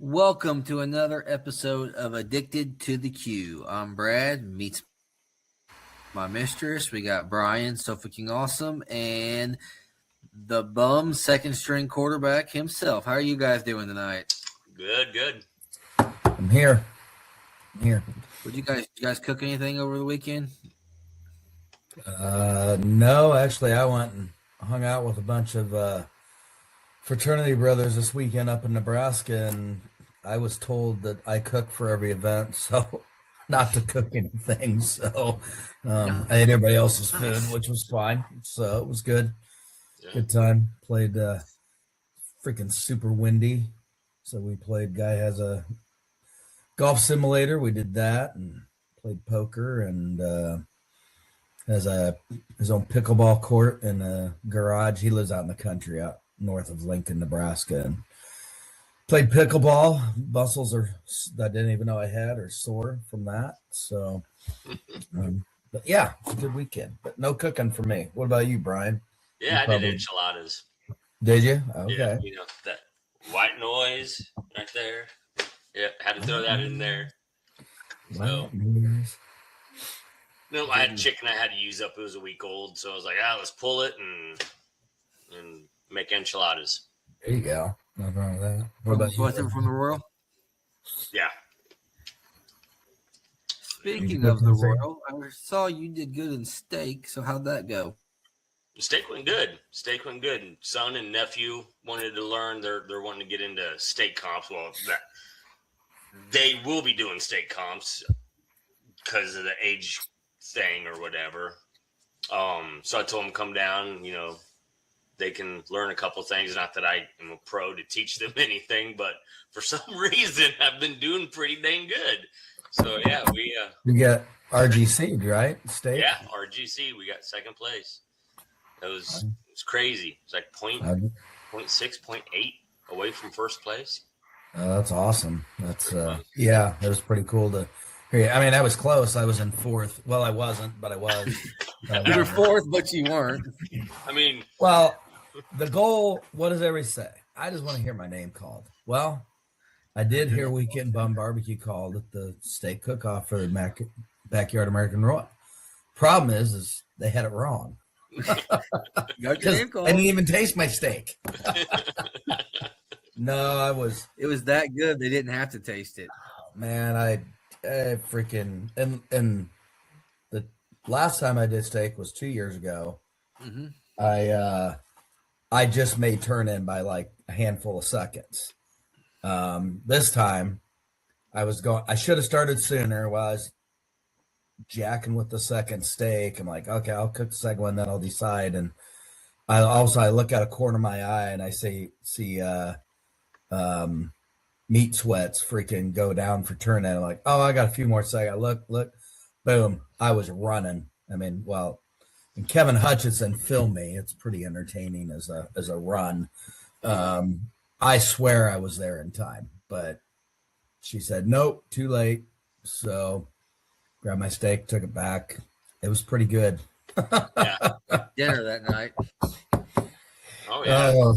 Welcome to another episode of Addicted to the Q. I'm Brad, meets my mistress. We got Brian, so fucking awesome, and the bum second string quarterback himself. How are you guys doing tonight? Good. I'm here. Would you guys cook anything over the weekend? No, actually, I went and hung out with a bunch of fraternity brothers this weekend up in Nebraska, and I was told that I cook for every event, so not to cook anything. So I ate everybody else's food, which was fine. So it was good. Yeah. Good time. Played freaking super windy. So we played. Guy has a golf simulator. We did that and played poker and has his own pickleball court in a garage. He lives out in the country, out north of Lincoln, Nebraska, and played pickleball. Muscles I didn't even know I had are sore from that. So, but yeah, it's a good weekend. But no cooking for me. What about you, Brian? Yeah, I did enchiladas. Did you? Okay. Yeah, that white noise right there. Yeah, had to throw that in there. So, no, I had chicken I had to use up. It was a week old, so I was like, let's pull it and make enchiladas. There you go. Nothing wrong with that. What about you? Wasn't from the Royal? Yeah. Speaking of the Royal, I saw you did good in steak. So how'd that go? The steak went good. Son and nephew wanted to learn. They're wanting to get into steak comps. Well, they will be doing steak comps because of the age thing or whatever. So I told them come down. They can learn a couple things. Not that I am a pro to teach them anything, but for some reason I've been doing pretty dang good. So yeah, you got RGC, right? Steak. Yeah, RGC. We got second place. It was crazy. It's like 0.6, 0.8 away from first place. That's awesome. That's yeah, it was pretty cool to hear. I mean, that was close. I was in fourth. Well, I wasn't, but I was. You were fourth, but you weren't. I mean, well, the goal. What does everybody say? I just want to hear my name called. Well, I did hear Weekend Bum Barbecue called at the steak cook-off for the Backyard American Royal. Problem is they had it wrong. I didn't even taste my steak. No, it was that good they didn't have to taste it. Man, I freaking and the last time I did steak was 2 years ago. Mm-hmm. I just made turn in by like a handful of seconds. This time I should have started sooner while I was jacking with the second steak. I'm like, okay, I'll cook the second one, then I'll decide. And I look at a corner of my eye and I see meat sweats freaking go down for turn in. I'm like, oh, I got a few more seconds. Look, boom. I was running. I mean, well, and Kevin Hutchinson filmed me. It's pretty entertaining as a run. I swear I was there in time, but she said, nope, too late. So grabbed my steak, took it back. It was pretty good. Yeah. Dinner that night. Oh yeah.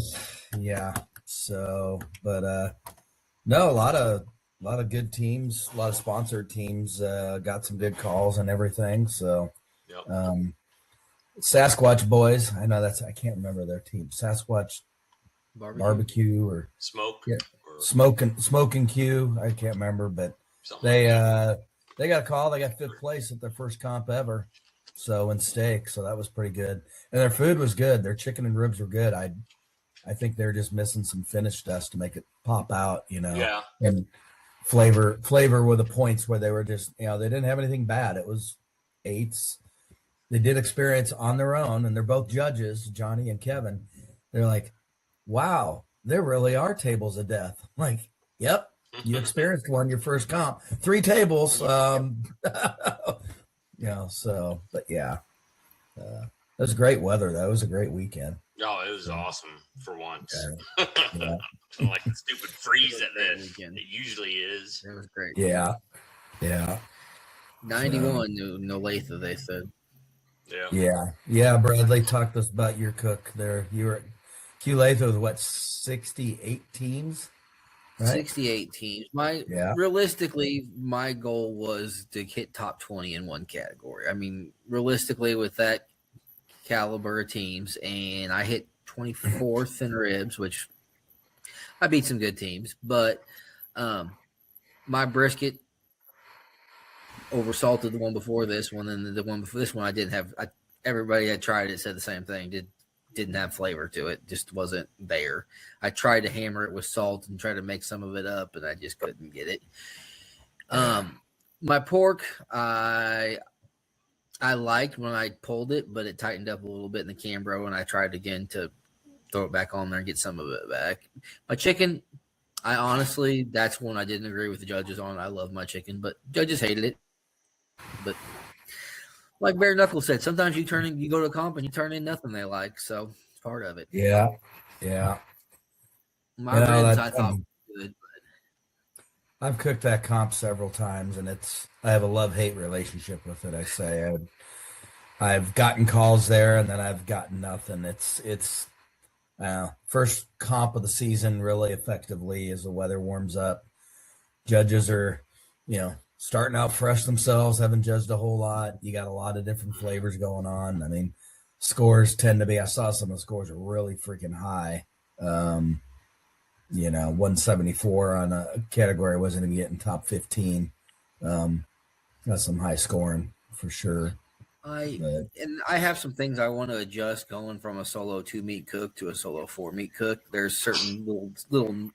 Yeah. So, but no, a lot of good teams, a lot of sponsored teams got some good calls and everything. So, yep. Sasquatch boys, I know I can't remember their team. Sasquatch barbecue or smoke, or smoking Q. I can't remember, but they got a call. They got fifth place at their first comp ever. So in steak, so that was pretty good, and their food was good. Their chicken and ribs were good. I think they're just missing some finish dust to make it pop out, Yeah. And flavor were the points where they were just, they didn't have anything bad. It was eights. They did experience on their own, and they're both judges, Johnny and Kevin. They're like, wow, there really are tables of death. I'm like, yep, you experienced one your first comp. 3 tables. So, but yeah. It was great weather, though. It was a great weekend. Oh, it was awesome for once. Yeah. Like the stupid freeze that it usually is. That was great. Yeah. 91 no Latha, they said. Yeah. Bradley talked to us about your cook there. You were Q Latha with what, 68 teams? right? 68 teams. Realistically, my goal was to hit top 20 in one category. I mean, realistically, with that caliber of teams, and I hit 24th in ribs, which I beat some good teams, but my brisket oversalted the one before this one, and the one before this one I didn't have. Everybody had tried it, said the same thing. Didn't have flavor to it, just wasn't there. I tried to hammer it with salt and try to make some of it up, and I just couldn't get it. My pork, I liked when I pulled it, but it tightened up a little bit in the Cambro, and I tried again to throw it back on there and get some of it back. My chicken, I honestly, that's one I didn't agree with the judges on. I love my chicken, but judges hated it. But like Bare Knuckles said, sometimes you go to a comp and you turn in nothing they like, so it's part of it. Yeah. My ribs, I thought were good. I've cooked that comp several times, and I have a love-hate relationship with it. I say I've gotten calls there, and then I've gotten nothing. It's first comp of the season, really effectively, as the weather warms up. Judges are, starting out fresh themselves, haven't judged a whole lot. You got a lot of different flavors going on. I mean, scores tend to be, I saw some of the scores are really freaking high. 174 on a category I wasn't even getting top 15. Got some high scoring for sure. I have some things I want to adjust going from a solo 2-meat cook to a solo 4-meat cook. There's certain little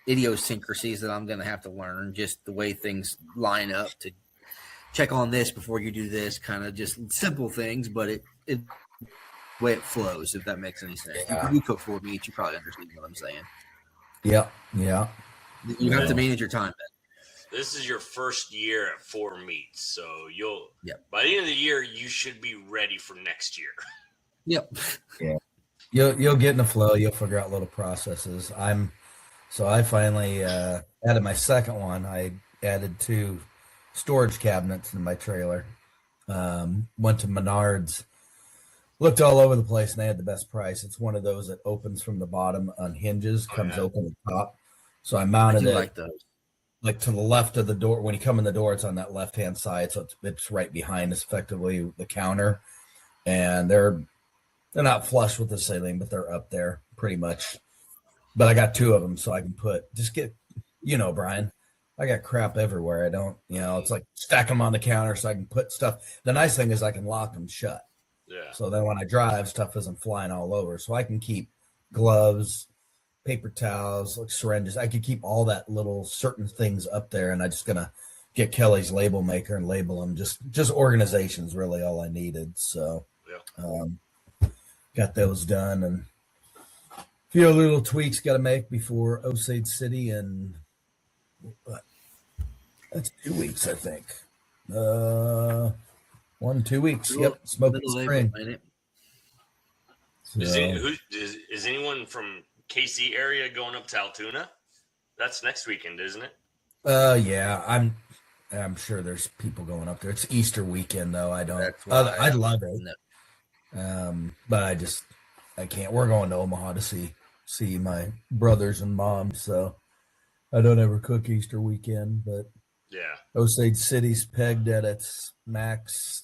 idiosyncrasies that I'm going to have to learn, just the way things line up, to check on this before you do this, kind of just simple things, but it the way it flows, if that makes any sense. Yeah. You cook 4 meats, you probably understand what I'm saying. Yeah. You have to manage your time. This is your first year at 4 meats, so by the end of the year, you should be ready for next year. Yep. Yeah. You'll get in the flow. You'll figure out little processes. I finally added my second one. I added 2 storage cabinets in my trailer. Went to Menards, looked all over the place, and they had the best price. It's one of those that opens from the bottom on hinges, comes open at the top. So I mounted it like those. Like to the left of the door. When you come in the door, it's on that left-hand side, so it's right behind us, effectively the counter. And they're not flush with the ceiling, but they're up there pretty much. But I got 2 of them, so I can Brian, I got crap everywhere. I don't, it's like stack them on the counter so I can put stuff. The nice thing is I can lock them shut. Yeah. So then when I drive, stuff isn't flying all over. So I can keep gloves, paper towels, like syringes. I could keep all that little certain things up there, and I'm just gonna get Kelly's label maker and label them. Just organization is really all I needed. So got those done, and a few little tweaks got to make before Osage City, and that's 2 weeks, I think. 1-2 weeks. Yep, smoking spring. So, is anyone from KC area going up to Altoona? That's next weekend, isn't it? Yeah, I'm sure there's people going up there. It's Easter weekend though. I'd love it. But I can't. We're going to Omaha to see my brothers and mom, so I don't ever cook Easter weekend, but yeah. Osage City's pegged at its max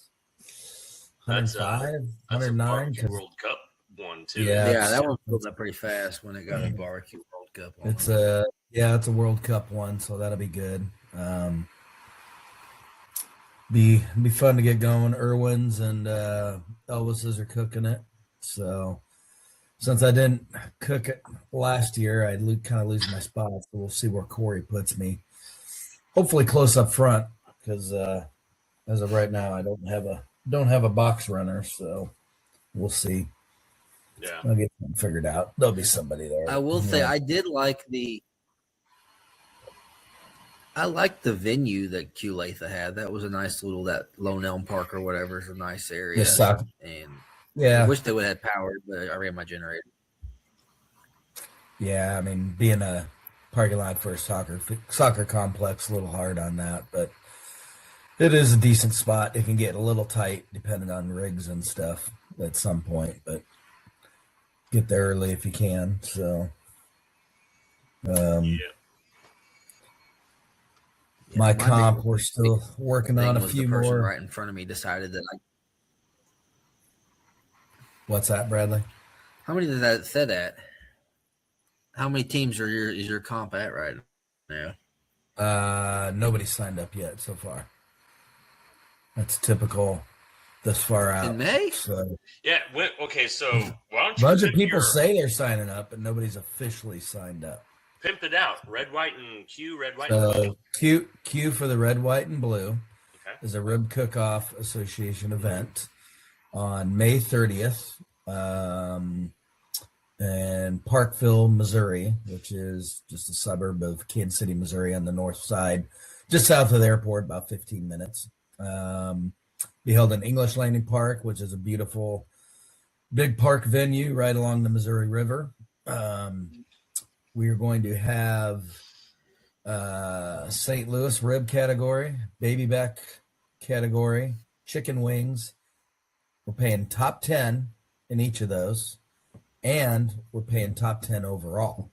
105, 109. That's a World Cup one too. Yeah, that one filled up pretty fast when it got a barbecue World Cup one. It's a World Cup one, so that'll be good. Be fun to get going. Irwin's and Elvis's are cooking it. So since I didn't cook it last year, I kind of lose my spot. So we'll see where Corey puts me. Hopefully close up front, because as of right now, I don't have a box runner. So we'll see. Yeah, I'll get them figured out. There'll be somebody there. I will say I did like the venue that Q Latha had. That was a nice that Lone Elm Park or whatever is a nice area. And I wish they would have had power, but I ran my generator. Yeah, I mean, being a parking lot for a soccer complex, a little hard on that, but it is a decent spot. It can get a little tight depending on rigs and stuff at some point, but get there early if you can. So, My My comp, big we're still working on thing a was few the person more. right in front of me decided that What's that, Bradley? how many did that said at? How many teams is your comp at right now? Nobody signed up yet so far. That's typical this far out. In May? So Yeah. Okay. So why don't a you bunch of pimp people your say they're signing up, but nobody's officially signed up. pimp it out? Red, white, and Q. Red, white, and blue. So Q for the red, white, and blue Okay. is a Rib Cook-Off Association event on May 30th in Parkville, Missouri, which is just a suburb of Kansas City, Missouri on the north side, just south of the airport, about 15 minutes. Be held in English Landing Park, which is a beautiful big park venue right along the Missouri River. We are going to have St. Louis rib category, baby back category, chicken wings. We're paying top 10 in each of those, and we're paying top 10 overall.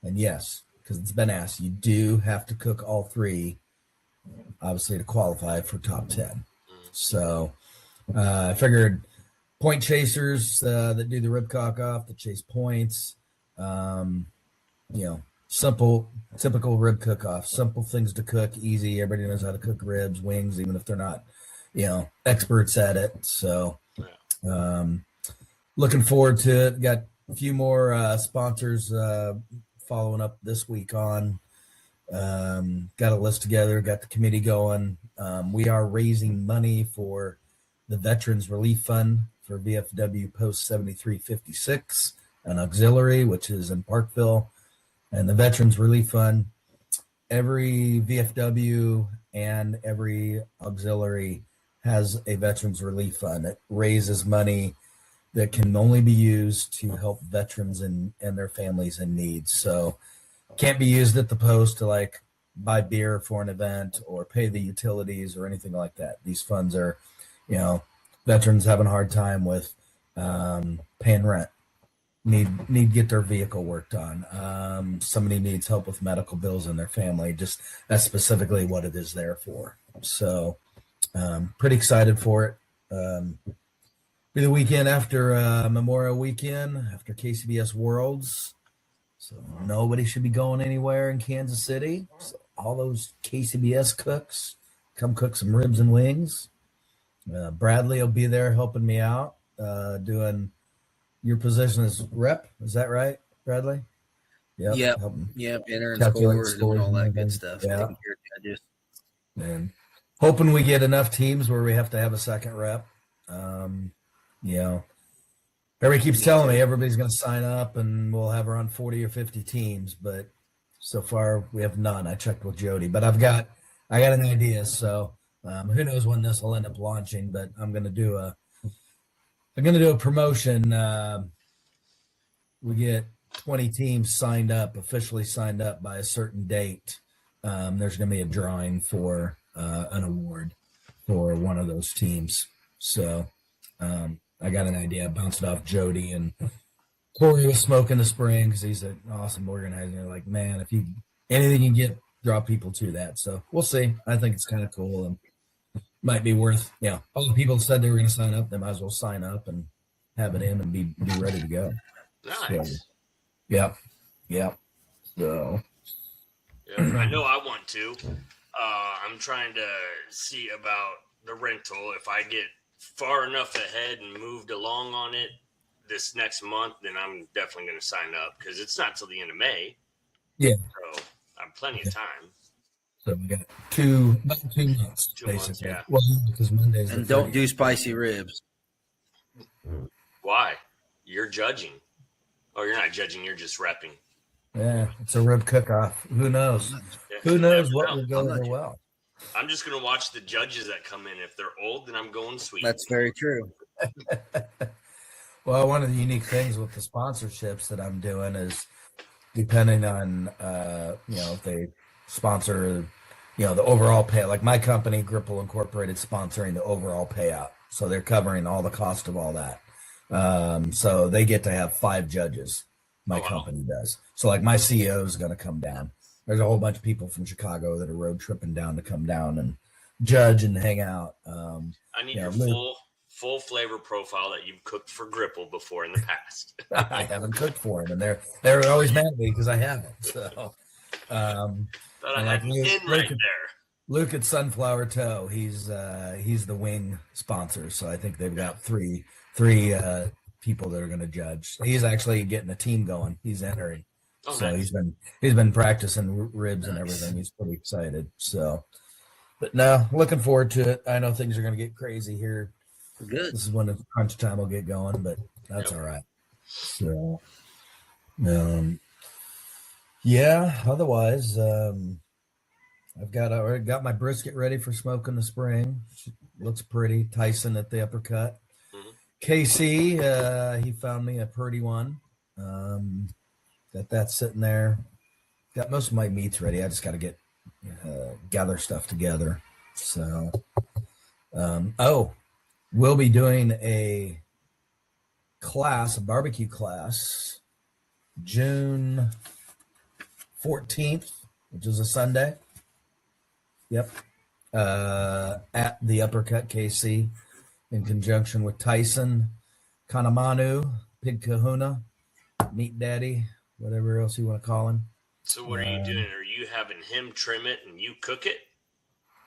And yes, because it's been asked, you do have to cook all three, obviously, to qualify for top 10. So I figured point chasers that do the rib cook-off, that chase points, simple, typical rib cook-off, simple things to cook, easy. Everybody knows how to cook ribs, wings, even if they're not, experts at it. So looking forward to it. Got a few more sponsors following up this week on. Got a list together, got the committee going. We are raising money for the Veterans Relief Fund for VFW Post 7356, an auxiliary, which is in Parkville. And the Veterans Relief Fund, every VFW and every auxiliary has a Veterans Relief Fund. It raises money that can only be used to help veterans and their families in need. So can't be used at the post to buy beer for an event or pay the utilities or anything like that. These funds are, veterans having a hard time with paying rent, need to get their vehicle worked on. Somebody needs help with medical bills in their family. Just that's specifically what it is there for. So pretty excited for it. Be the weekend after Memorial Weekend, after KCBS Worlds. So nobody should be going anywhere in Kansas City. So all those KCBS cooks, come cook some ribs and wings. Bradley will be there helping me out, doing your position as rep. Is that right, Bradley? Yep. Entering scores, doing all that good stuff. Yeah. Taking care of judges. And hoping we get enough teams where we have to have a second rep. Everybody keeps telling me everybody's going to sign up and we'll have around 40 or 50 teams, but so far we have none. I checked with Jody, but I got an idea. So who knows when this will end up launching, but I'm going to do a promotion. We get 20 teams officially signed up by a certain date. There's going to be a drawing for an award for one of those teams. So I got an idea. I bounced it off Jody, and Corey was smoking the spring because he's an awesome organizer. Like, man, if anything you get, draw people to that. So we'll see. I think it's kind of cool and might be worth, all the people said they were going to sign up, they might as well sign up and have it in and be ready to go. Nice. So, yep. So I know I want to. I'm trying to see about the rental. If I get far enough ahead and moved along on it this next month, then I'm definitely going to sign up because it's not till the end of May. Yeah. So I have plenty of time. So we got about 2 months, 2 basically. months, yeah. Well, because Monday's And don't do spicy ribs. Why? You're judging. Oh, you're not judging. You're just repping. Yeah, it's a rib cook-off. Who knows? Yeah, Who knows never what know. will go over well? I'm just going to watch the judges that come in. If they're old, then I'm going sweet. That's very true. Well, one of the unique things with the sponsorships that I'm doing is depending on, if they sponsor, the overall pay. Like my company, Gripple Incorporated, sponsoring the overall payout. So they're covering all the cost of all that. So they get to have 5 judges. My company does. So like my CEO is going to come down. there's a whole bunch of people from Chicago that are road tripping down to come down and judge and hang out. I need yeah, your full flavor profile that you've cooked for Gripple before in the past. I haven't cooked for them, and they're always mad at me because I haven't. So, Thought I and had like you in right there. Luke at Sunflower Toe, he's the wing sponsor, so I think they've got three people that are going to judge. He's actually getting a team going. He's entering, so nice. he's been practicing ribs and everything. He's pretty excited. So, but no, looking forward to it. I know things are going to get crazy here. Good. This is when the crunch time will get going, but that's all right. So, yeah. Otherwise, I've already got my brisket ready for smoke in the spring. She looks pretty. Tyson at the uppercut. Mm-hmm. KC, he found me a pretty one. Got that sitting there. Got most of my meats ready. I just got to get gather stuff together. So, we'll be doing a barbecue class, June 14th, which is a Sunday. Yep. At the Uppercut KC in conjunction with Tyson, Kanamanu, Pig Kahuna, Meat Daddy, whatever else you want to call him. So what are you doing? Are you having him trim it and you cook it?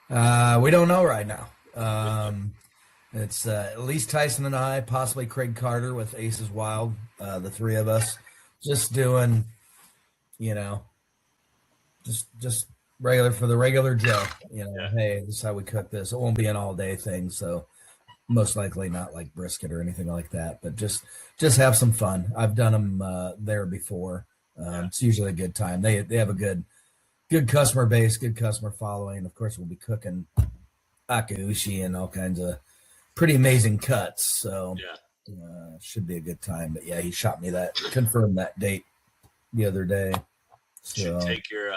We don't know right now. It's at least Tyson and I, possibly Craig Carter with Aces Wild, the three of us, just doing, just regular for the regular Joe. Hey, this is how we cook this. It won't be an all day thing, so most likely not like brisket or anything like that, but just have some fun. I've done them there before. It's usually a good time. They have a good customer base, good customer following. Of course, we'll be cooking akaushi and all kinds of pretty amazing cuts. So should be a good time. But yeah, he shot me confirmed that date the other day. So should take your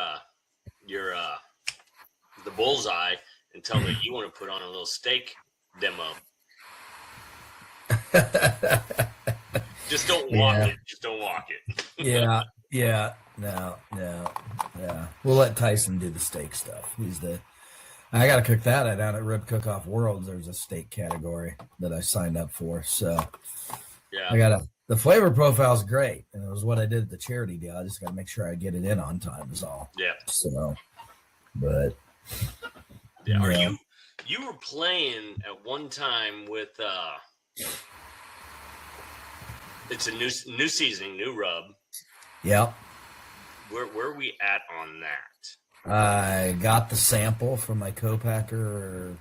the bullseye and tell me you want to put on a little steak demo. Just don't walk it. Just don't walk it. Yeah. No. We'll let Tyson do the steak stuff. I got to cook that down at Rib Cook-Off Worlds. There's a steak category that I signed up for. So the flavor profile is great. And it was what I did at the charity deal. I just got to make sure I get it in on time is all. Yeah. So, but. Yeah. Are you were playing at one time with, it's a new seasoning, new rub. Yep. Where are we at on that? I got the sample from my co-packer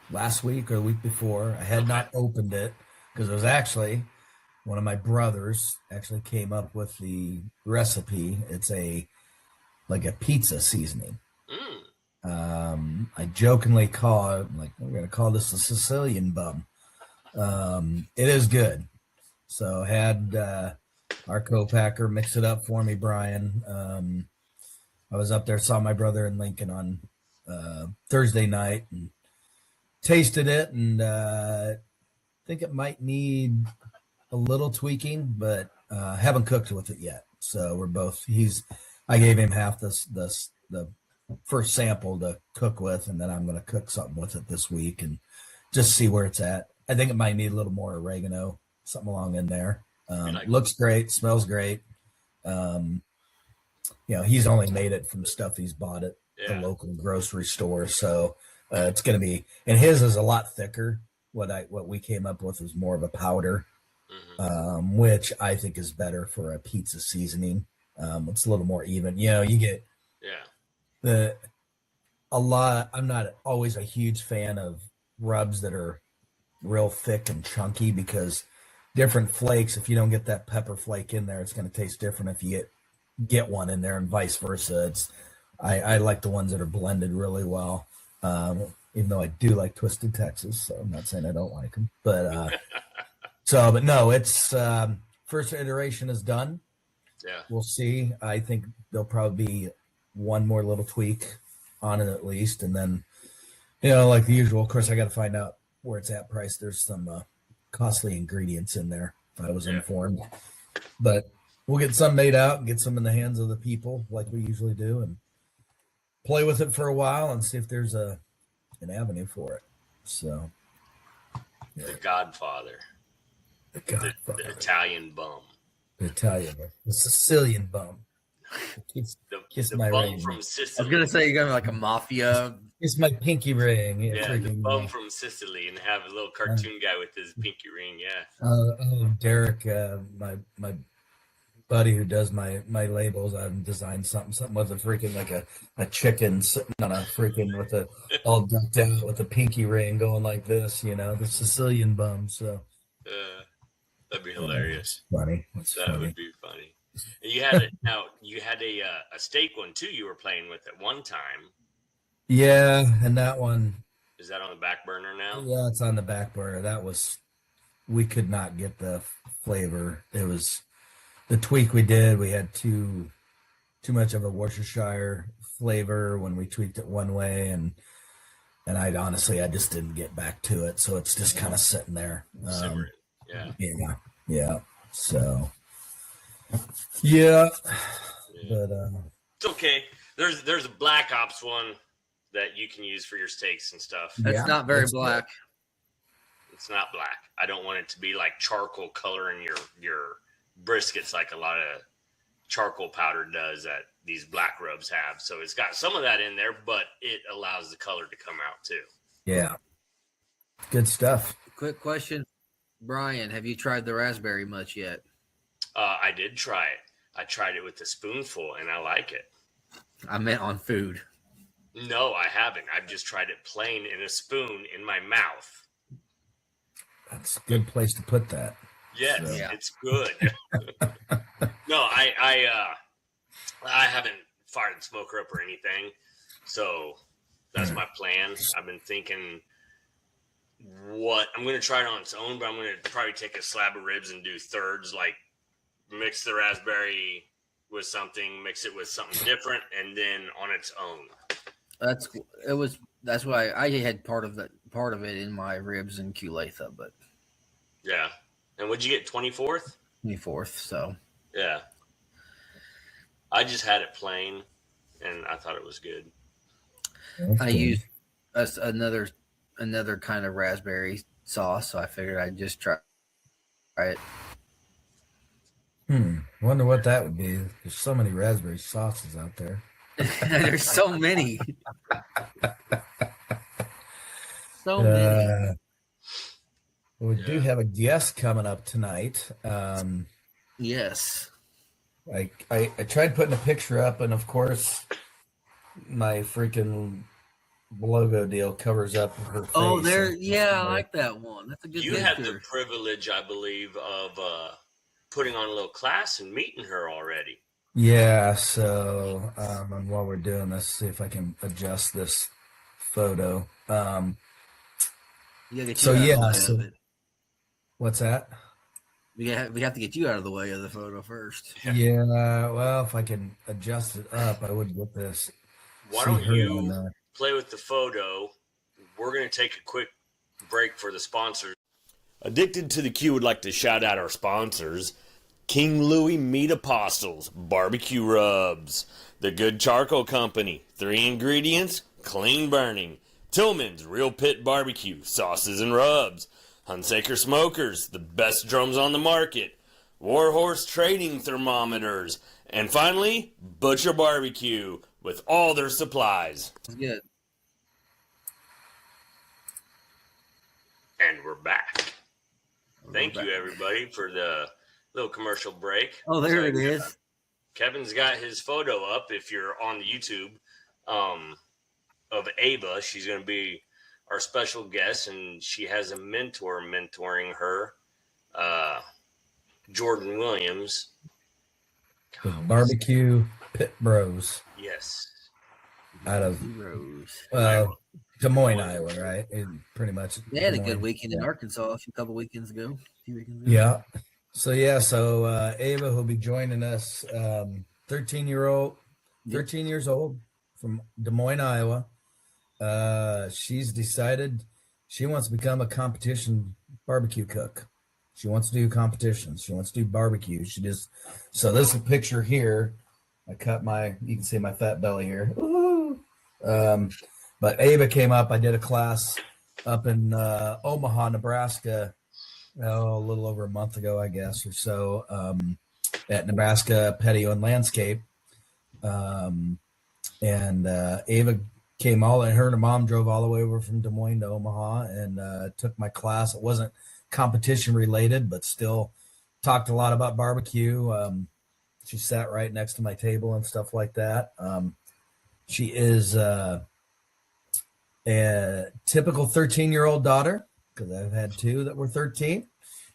last week or the week before. I had not opened it because it was actually one of my brothers actually came up with the recipe. It's like a pizza seasoning. I jokingly call it we're going to call this a Sicilian bum. It is good. So had our co-packer mix it up for me, Brian. I was up there, saw my brother in Lincoln on Thursday night and tasted it, and I think it might need a little tweaking, but haven't cooked with it yet. So we're both. I gave him half the first sample to cook with, and then I'm going to cook something with it this week and just see where it's at. I think it might need a little more oregano, something along in there. Looks great, smells great. He's only made it from stuff he's bought at the local grocery store, so it's going to be. And his is a lot thicker. What we came up with was more of a powder, which I think is better for a pizza seasoning. It's a little more even. You get a lot. I'm not always a huge fan of rubs that are real thick and chunky because different flakes. If you don't get that pepper flake in there, it's going to taste different if you get one in there, and vice versa. I like the ones that are blended really well, even though I do like Twisted Texas, so I'm not saying I don't like them. But but no, it's first iteration is done. Yeah, we'll see. I think there'll probably be one more little tweak on it at least, and then like the usual. Of course, I got to find out where it's at price. There's some costly ingredients in there, if I was informed, but we'll get some made out and get some in the hands of the people like we usually do, and play with it for a while and see if there's an avenue for it. So, The Godfather, the Italian bum, the Italian, the Sicilian bum. The my bum ring. from I was Sicily. gonna say you're gonna like a mafia. It's my pinky ring. Yeah, the bum from Sicily, and have a little cartoon guy with his pinky ring. Yeah. Derek, my buddy who does my labels, I've designed something with a freaking like a chicken sitting on a freaking with a all ducked out with a pinky ring going like this, the Sicilian bum. So that'd be hilarious. Funny. That would be funny. And you had a steak one too. You were playing with at one time. Yeah, and that one is that on the back burner now? Yeah, it's on the back burner. We could not get the flavor. It was the tweak we did. We had too much of a Worcestershire flavor when we tweaked it one way, and I just didn't get back to it. So it's just kind of sitting there. Yeah. So yeah, but it's okay. There's a Black Ops one that you can use for your steaks and stuff. That's not very black. It's not black. I don't want it to be like charcoal color in your briskets like a lot of charcoal powder does that these black rubs have. So it's got some of that in there, but it allows the color to come out too. Yeah. Good stuff. Quick question, Brian, have you tried the raspberry much yet? I did try it. I tried it with a spoonful and I like it. I meant on food. No, I haven't. I've just tried it plain in a spoon in my mouth. That's a good place to put that. Yes, It's good. No, I haven't fired the smoker up or anything, so that's my plan. I've been thinking what I'm going to try it on its own, but I'm going to probably take a slab of ribs and do thirds, like mix the raspberry with something, mix it with something different, and then on its own. That's why I had part of it in my ribs and culatha, but yeah. And would you get 24th? 24th, so. Yeah. I just had it plain, and I thought it was good. I used another kind of raspberry sauce, so I figured I'd just try it. Wonder what that would be. There's so many raspberry sauces out there. There's so many. Many. We do have a guest coming up tonight. Yes. I tried putting a picture up, and of course, my freaking logo deal covers up her face. Oh, I like that one. That's a good picture. You had the privilege, I believe, of putting on a little class and meeting her already. Yeah, so and while we're doing this, see if I can adjust this photo. What's that? We have to get you out of the way of the photo first. Yeah, well, if I can adjust it up, I would get this. Why don't you play with the photo? We're going to take a quick break for the sponsors. Addicted to the Q would like to shout out our sponsors. King Louie Meat Apostles Barbecue Rubs. The Good Charcoal Company. 3 ingredients, clean burning. Tillman's Real Pit Barbecue, sauces and rubs. Hunsaker Smokers, the best drums on the market. Warhorse Trading Thermometers. And finally, Butcher Barbecue, with all their supplies. Good. And we're back. Thank you, everybody, for the little commercial break. Oh, there it is. Kevin's got his photo up if you're on the YouTube of Ava. She's going to be our special guest, and she has a mentor mentoring her, Jordan Williams. Barbecue Pit Bros. Yes. Out of Des Moines, Iowa, right? Pretty much. They had a good weekend in Arkansas a couple weekends ago. Yeah. So Ava will be joining us, 13 years old from Des Moines, Iowa. She's decided she wants to become a competition barbecue cook. She wants to do competitions. She wants to do barbecue. So this is a picture here. You can see my fat belly here. But Ava came up. I did a class up in Omaha, Nebraska, a little over a month ago, I guess, or so, at Nebraska Patio and Landscape. And Ava came her and her mom drove all the way over from Des Moines to Omaha and took my class. It wasn't competition related, but still talked a lot about barbecue. She sat right next to my table and stuff like that. She is a typical 13-year-old daughter, because I've had two that were 13.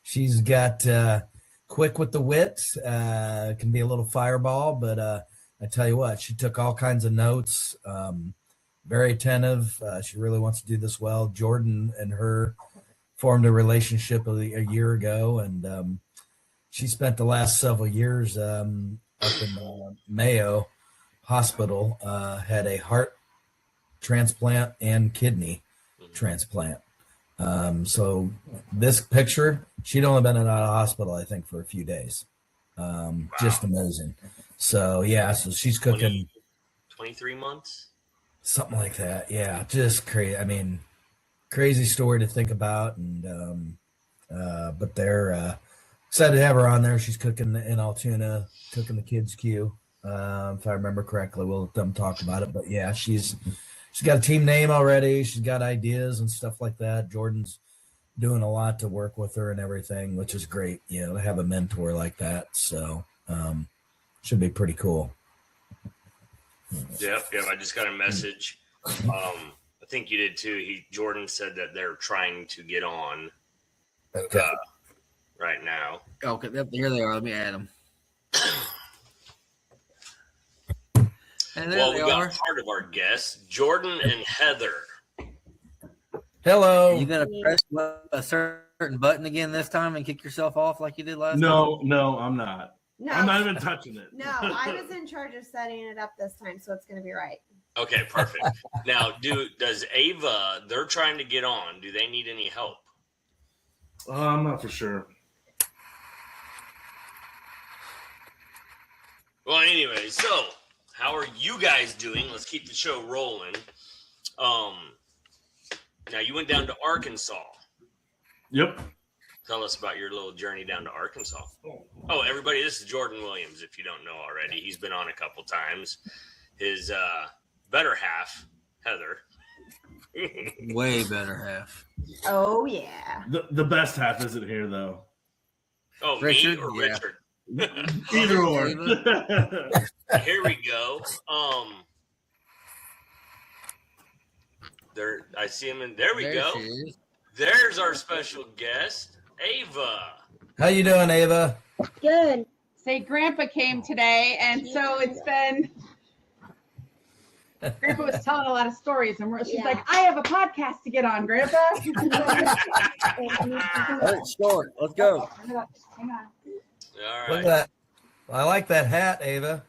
She's got quick with the wit, can be a little fireball, but I tell you what, she took all kinds of notes, very attentive. She really wants to do this well. Jordan and her formed a relationship a year ago, and she spent the last several years up in Mayo Hospital, had a heart transplant and kidney transplant. So this picture, she'd only been in a hospital, I think, for a few days. Just amazing. So yeah, so she's cooking 23 months, something like that. Yeah, just crazy. I mean, crazy story to think about. And but they're excited to have her on there. She's cooking in Altoona, cooking the kids' queue. If I remember correctly, we'll let them talk about it. But yeah, she's got a team name already. She's got ideas and stuff like that. Jordan's doing a lot to work with her and everything, which is great, to have a mentor like that. So should be pretty cool. Yep. I just got a message. I think you did too. Jordan said that they're trying to get on right now. Okay, here they are. Let me add them. And well, we got part of our guests, Jordan and Heather. Hello. Are you gonna press a certain button again this time and kick yourself off like you did last time? No, I'm not. No, I'm not even touching it. No, I was in charge of setting it up this time, so it's going to be right. Okay, perfect. Now, does Ava? They're trying to get on. Do they need any help? I'm not for sure. Well, anyway, so how are you guys doing? Let's keep the show rolling. Now you went down to Arkansas. Yep. Tell us about your little journey down to Arkansas. Oh, everybody, this is Jordan Williams, if you don't know already. He's been on a couple times. His better half, Heather. Way better half. Oh, yeah. The best half isn't here, though. Oh, Richard? me or Yeah. Richard? Either or. Here we go. There, I see him in. There we go. She is. There's our special guest, Ava. How you doing, Ava? Good. Say Grandpa came today, and so it's been Grandpa was telling a lot of stories, and she's like, I have a podcast to get on, Grandpa. All right, short. Let's go. Hang on. All Look right. at that. I like that hat, Ava.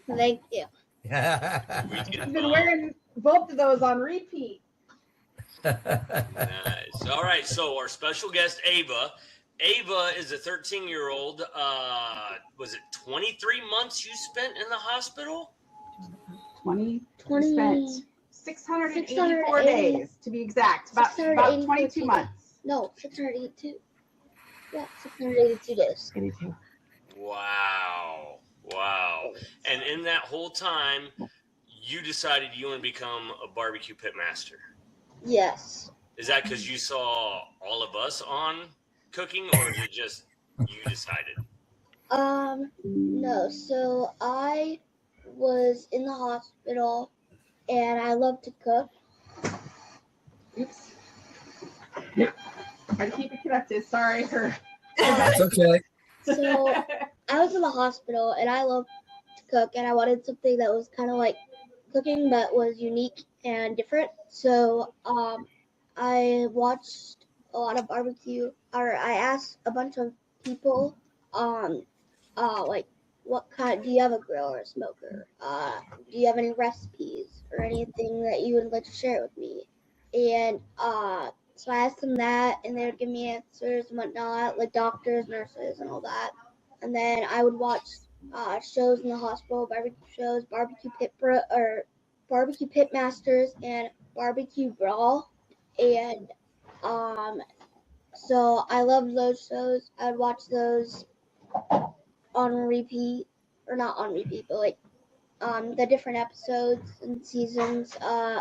Thank you. Yeah. I've been wearing both of those on repeat. Nice. All right. So our special guest, Ava. Ava is a 13-year-old. Was it 23 months you spent in the hospital? 20. 20. Spent 684 days to be exact. About 22 months. No, 682. Yeah, 682 days. 82. Wow. And in that whole time, you decided you want to become a barbecue pitmaster. Yes. Is that because you saw all of us on cooking, or is it just you decided? No. So I was in the hospital, and I love to cook. Oops. Try to keep it connected. Sorry. That's okay. So I was in the hospital, and I love to cook, and I wanted something that was kind of like cooking, but was unique and different. So I watched a lot of barbecue, or I asked a bunch of people, like, what kind? Do you have a grill or a smoker? Do you have any recipes or anything that you would like to share with me? And So I asked them that, and they would give me answers and whatnot, like doctors, nurses, and all that. And then I would watch shows in the hospital, barbecue shows, barbecue pitmasters, and barbecue brawl. And so I loved those shows. I would watch those on repeat, or not on repeat, but like the different episodes and seasons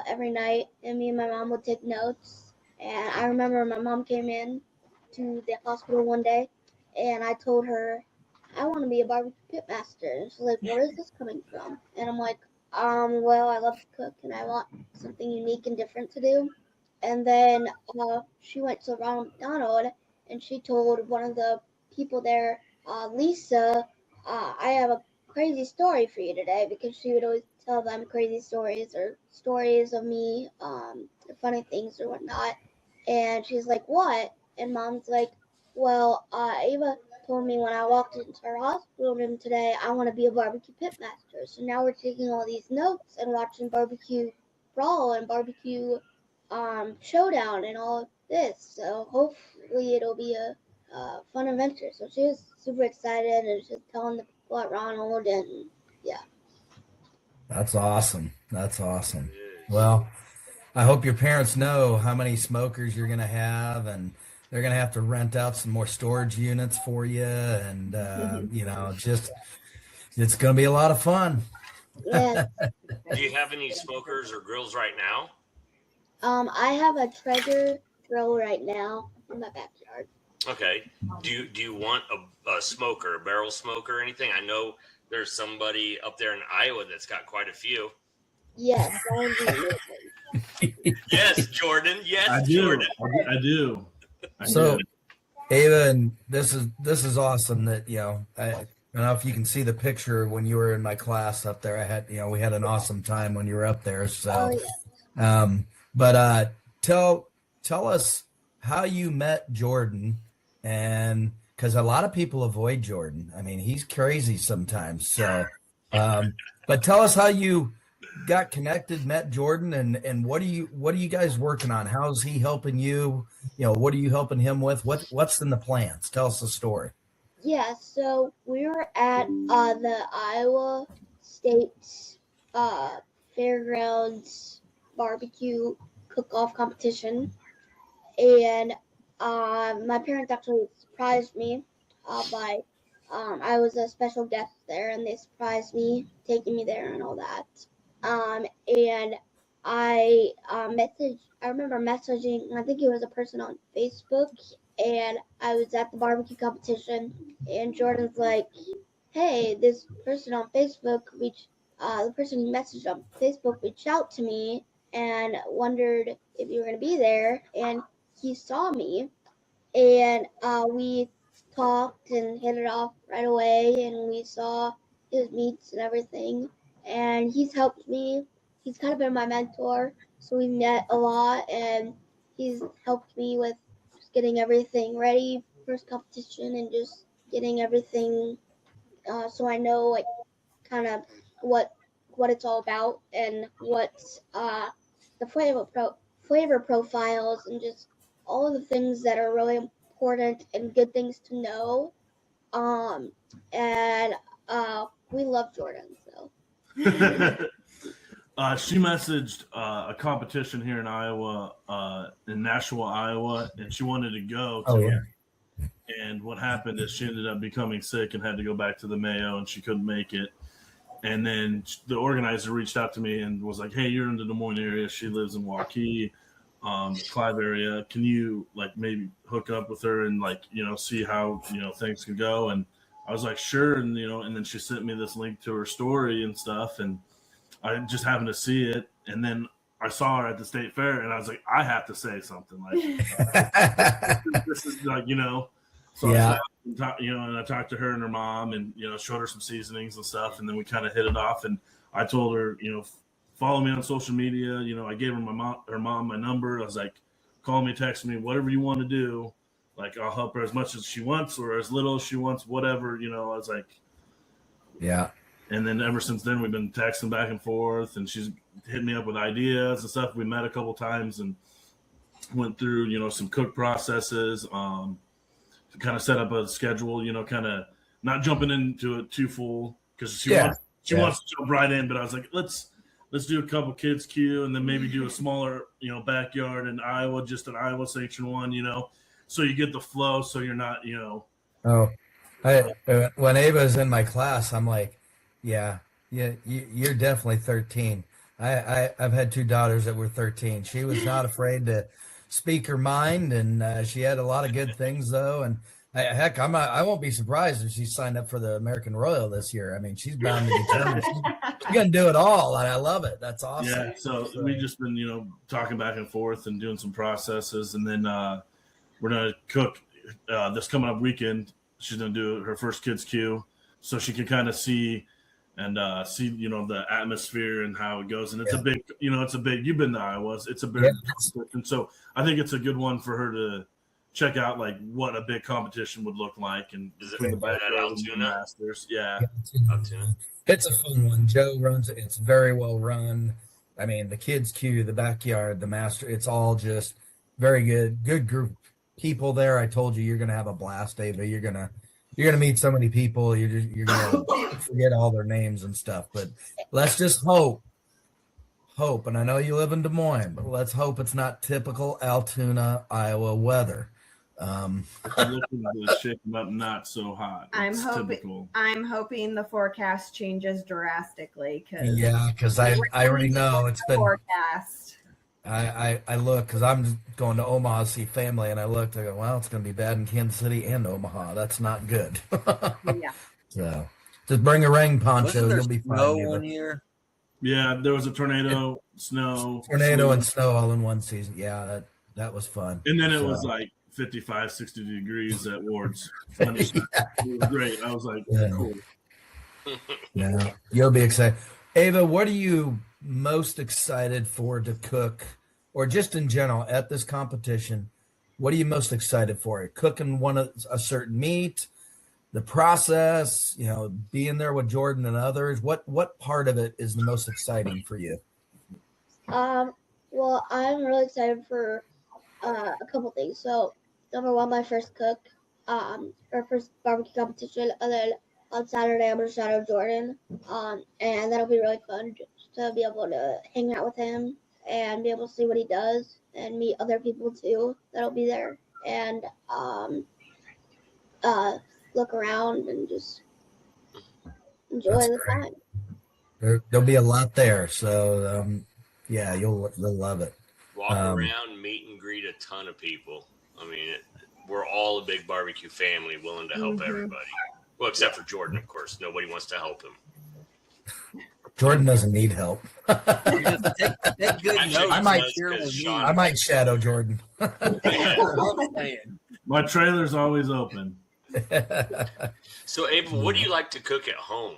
every night. And me and my mom would take notes. And I remember my mom came in to the hospital one day, and I told her I want to be a barbecue pitmaster. And she's like, "Where is this coming from?" And I'm like, well, I love to cook, and I want something unique and different to do." And then she went to Ronald McDonald, and she told one of the people there, Lisa, I have a crazy story for you today, because she would always tell them crazy stories or stories of me, funny things or whatnot. And she's like, "What?" And mom's like, "Well, Ava told me when I walked into her hospital room today, I want to be a barbecue pitmaster." So now we're taking all these notes and watching barbecue brawl and barbecue showdown and all of this. So hopefully it'll be a fun adventure. So she was super excited, and she's telling the people at Ronald, and yeah. That's awesome. That's awesome. Well, I hope your parents know how many smokers you're going to have, and they're going to have to rent out some more storage units for you. And, just it's going to be a lot of fun. Yeah. Do you have any smokers or grills right now? I have a treasure grill right now in my backyard. Okay. Do you want a smoker, a barrel smoker, or anything? I know there's somebody up there in Iowa that's got quite a few. Yes, Yes, Jordan. Yes, I do. Jordan. I do. So, Ava, and this is awesome that, I don't know if you can see the picture when you were in my class up there. I had, we had an awesome time when you were up there. So, but tell us how you met Jordan, and because a lot of people avoid Jordan. I mean, he's crazy sometimes. So, but tell us how you got connected, met Jordan, and what are you guys working on? How's he helping you? What are you helping him with? What's in the plans? Tell us the story. Yeah, so we were at the Iowa State Fairgrounds barbecue cook-off competition, and my parents actually surprised me by I was a special guest there, and they surprised me, taking me there and all that. And I remember messaging, I think it was a person on Facebook, and I was at the barbecue competition, and Jordan's like, "Hey, this person on Facebook the person you messaged on Facebook reached out to me and wondered if you were going to be there." And he saw me, and we talked and hit it off right away, and we saw his meets and everything. And he's helped me. He's kind of been my mentor, so we met a lot, and he's helped me with just getting everything ready for his competition and just getting everything so I know, like, kind of what it's all about, and what the flavor profiles, and just all of the things that are really important and good things to know. And we love Jordan, so. She messaged a competition here in Iowa, in Nashua, Iowa, and she wanted to go to it. And what happened is she ended up becoming sick and had to go back to the Mayo, and she couldn't make it. And then the organizer reached out to me and was like, "Hey, you're in the Des Moines area." She lives in Waukee, Clive area. Can you maybe hook up with her and see how things can go? And I was like, "Sure." And and then she sent me this link to her story and stuff, and I just happened to see it. And then I saw her at the state fair, and I was like, I have to say something. This is So yeah. And I talked to her and her mom, and showed her some seasonings and stuff, and then we kind of hit it off. And I told her, follow me on social media. I gave her her mom my number. I was like, call me, text me, whatever you want to do. I'll help her as much as she wants or as little as she wants, whatever. I was like, yeah. And then ever since then, we've been texting back and forth, and she's hit me up with ideas and stuff. We met a couple times, and went through, some cook processes, to kind of set up a schedule, kind of not jumping into it too full because she wants to jump right in. But I was like, let's do a couple kids queue and then maybe do a smaller, backyard in Iowa, just an Iowa sanction one, so you get the flow. So you're not, when Ava's in my class, I'm like, yeah, you're definitely 13. I've had 2 daughters that were 13. She was not afraid to speak her mind, and she had a lot of good things though. And I won't be surprised if she signed up for the American Royal this year. I mean, she's bound to determine she's gonna do it all, and I love it. That's awesome. Yeah. So we've just been, talking back and forth and doing some processes, and then we're gonna cook this coming up weekend. She's gonna do her first kids queue, so she can kind of see the atmosphere and how it goes. And it's a big, you've been to Iowa, it's a big competition. So I think it's a good one for her to check out, like what a big competition would look like. And between the backyard and the masters. Yeah. Altoona. It's a fun one. Joe runs it. It's very well run. I mean, the kids queue, the backyard, the master, it's all just very good group of people there. I told you, you're going to have a blast, Ava. You're going to meet so many people. You're going to forget all their names and stuff, but let's just hope. And I know you live in Des Moines, but let's hope it's not typical Altoona, Iowa weather. Looking to shaping up not so hot. I'm hoping the forecast changes drastically. Because I already know it's been forecast. I look because I'm going to Omaha to see family, and I looked. I go, well, it's going to be bad in Kansas City and Omaha. That's not good. Yeah. So just bring a rain poncho. You'll be fine. Snow one year. Yeah, there was a tornado, snow, and snow all in one season. Yeah, that was fun. And then it was like 55, 60 degrees at Ward's. It was great. I was like, cool. Yeah, you'll be excited. Ava, what are you most excited for to cook, or just in general at this competition? What are you most excited for? Cooking a certain meat, the process, being there with Jordan and others. What part of it is the most exciting for you? Well, I'm really excited for a couple things. So, number one, my first cook, our first barbecue competition, and then on Saturday I'm gonna shadow Jordan, and that'll be really fun just to be able to hang out with him and be able to see what he does and meet other people too that'll be there, and look around and just enjoy the time. There'll be a lot there, so yeah, you'll love it. Walk around, meet and greet a ton of people. I mean, we're all a big barbecue family, willing to help everybody. Well, except for Jordan, of course. Nobody wants to help him. Jordan doesn't need help. Take good notes. I might shadow Jordan. My trailer's always open. So, Ava, what do you like to cook at home?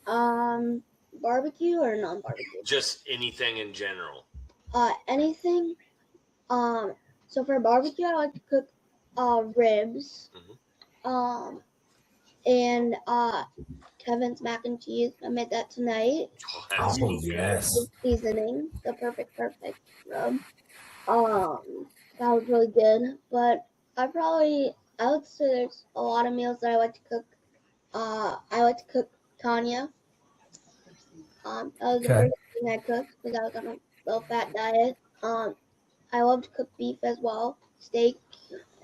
Barbecue or non-barbecue? Just anything in general. Anything. So for barbecue, I like to cook ribs. And Kevin's mac and cheese. I made that tonight. Oh, yes. With seasoning, the perfect rub. That was really good. But I would say there's a lot of meals that I like to cook. I like to cook Tanya. That was the first thing I cooked because I was on a low-fat diet. I love to cook beef as well, steak,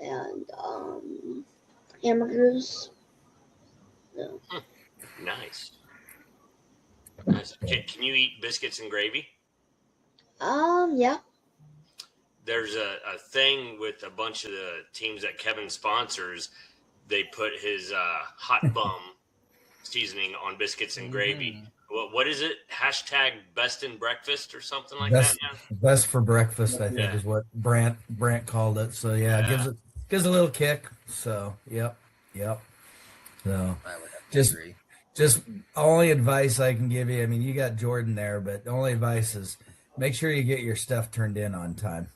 and hamburgers. Yeah. Nice. Can you eat biscuits and gravy? Yeah. There's a thing with a bunch of the teams that Kevin sponsors. They put his hot bum seasoning on biscuits and gravy. What is it? Hashtag best in breakfast or something like that now? Best for breakfast, I think, is what Brant called it. So it gives a little kick. So yep. So just only advice I can give you. I mean, you got Jordan there, but the only advice is make sure you get your stuff turned in on time.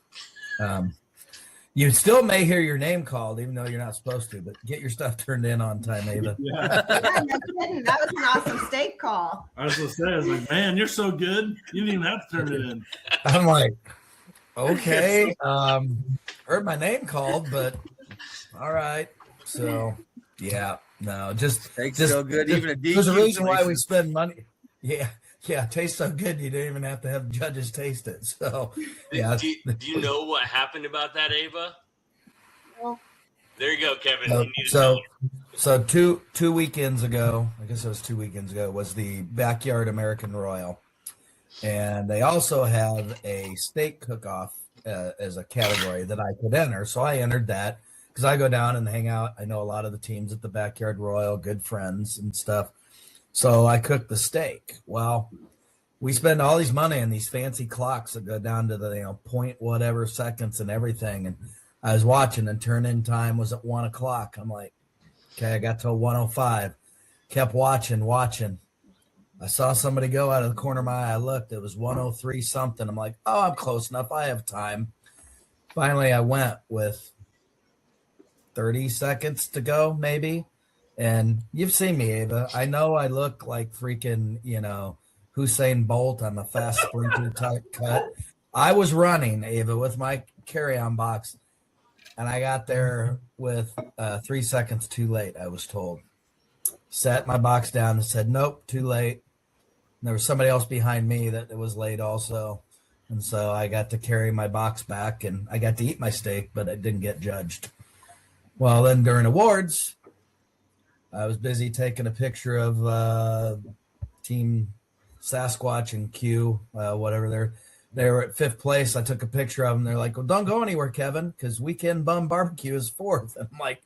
You still may hear your name called, even though you're not supposed to, but get your stuff turned in on time, Ava. Yeah, no kidding. That was an awesome steak call. I was going to say, man, you're so good. You didn't even have to turn it in. I'm like, Okay. Heard my name called, but all right. So yeah, no, just so good. Even a DQ there's a reason why we places. spend money. Yeah, it tastes so good you don't even have to have judges taste it. So yeah. Do you know what happened about that, Ava? Well, There you go, Kevin. You need to tell So two weekends ago, I guess it was 2 weekends ago, was the Backyard American Royal, and they also have a steak cook-off as a category that I could enter. So I entered that because I go down and hang out. I know a lot of the teams at the Backyard Royal, good friends and stuff. So I cooked the steak. Well, we spend all these money on these fancy clocks that go down to the point whatever seconds and everything. And I was watching, and turn-in time was at 1 o'clock. I'm like, okay, I got till 1:05. Kept watching. I saw somebody go out of the corner of my eye. I looked, it was 1:03 something. I'm like, oh, I'm close enough. I have time. Finally, I went with 30 seconds to go, maybe. And you've seen me, Ava. I know I look like freaking, Usain Bolt on the fast sprinter type cut. I was running, Ava, with my carry-on box, and I got there with 3 seconds too late, I was told. Set my box down and said, nope, too late. And there was somebody else behind me that was late also. And so I got to carry my box back, and I got to eat my steak, but I didn't get judged. Well, then during awards, I was busy taking a picture of Team Sasquatch and Q, whatever they were at 5th place. I took a picture of them. They're like, well, don't go anywhere, Kevin, because Weekend Bum Barbecue is 4th. And I'm like,